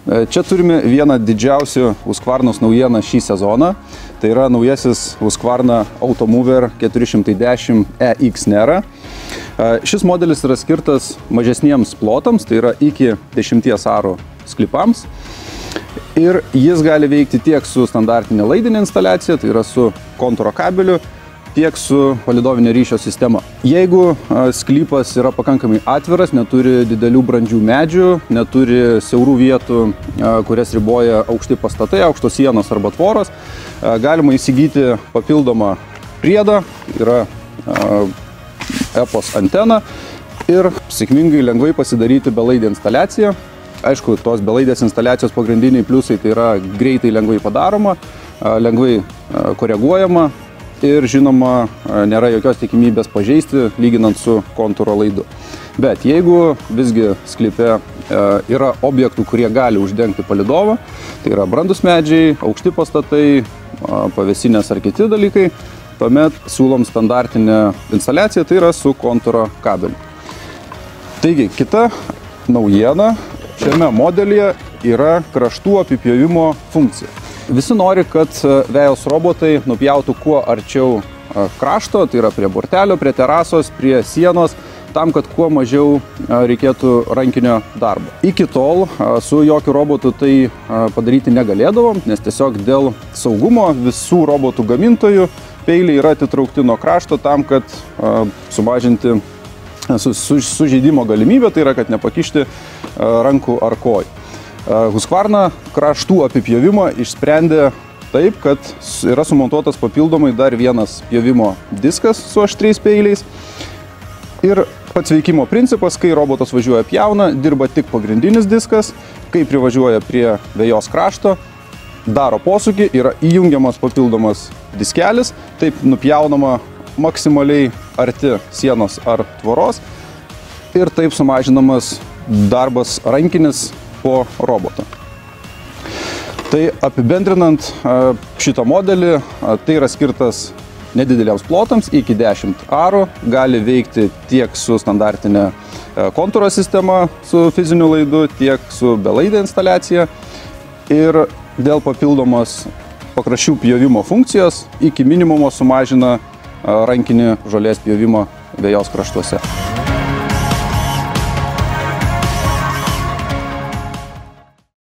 Čia turime vieną didžiausių Husqvarnos naujieną šį sezoną. Tai yra naujasis Husqvarna Automover 410 EX Nera. Šis modelis yra skirtas mažesniems plotams, tai yra iki 10 arų sklypams. Ir jis gali veikti tiek su standartinė laidinė instaliacija, tai yra su kontūro kabeliu, tiek su palydovinio ryšio sistema. Jeigu sklypas yra pakankamai atviras, neturi didelių brandžių medžių, neturi siaurų vietų, kurias riboja aukšti pastatai, aukštos sienos arba tvoros, galima įsigyti papildomą priedą, yra EPOS antena ir sėkmingai lengvai pasidaryti belaidę instaliaciją. Aišku, tos belaidės instaliacijos pagrindiniai pliusai tai yra greitai lengvai padaroma, lengvai koreguojama ir žinoma nėra jokios tikimybės pažeisti lyginant su kontūro laidu. Bet jeigu visgi sklype yra objektų, kurie gali uždengti palydovą, tai yra brandus medžiai, aukšti pastatai, pavėsinės ar kiti dalykai, tuomet siūlom standartinę instaliaciją, tai yra su kontūro kabeliu. Taigi, kita naujiena šiame modelyje yra kraštų apipjovimo funkcija. Visi nori, kad vejos robotai nupjautų kuo arčiau krašto, tai yra prie bortelio, prie terasos, prie sienos, tam, kad kuo mažiau reikėtų rankinio darbo. Iki tol su jokiu robotu tai padaryti negalėdavom, nes tiesiog dėl saugumo visų robotų gamintojų peiliai yra atitraukti nuo krašto tam, kad sumažinti sužeidimo galimybę, tai yra, kad nepakišti rankų ar kojų. Husqvarna kraštų apipjovimą išsprendė taip, kad yra sumontuotas papildomai dar vienas pjovimo diskas su aštriais peiliais. Ir pats veikimo principas, kai robotas važiuoja pjauna, dirba tik pagrindinis diskas, kai privažiuoja prie vejos krašto, daro posūkį, yra įjungiamas papildomas diskelis, taip nupjaunama maksimaliai arti sienos ar tvoros ir taip sumažinamas darbas rankinis po roboto. Tai apibendrinant šitą modelį, tai yra skirtas nedideliams plotams iki 10 arų, gali veikti tiek su standartinė kontūro sistema, su fiziniu laidu, tiek su belaidė instaliacija ir dėl papildomos pakraščių pjovimo funkcijos iki minimumo sumažina rankinį žolės pjovimą vejos kraštuose.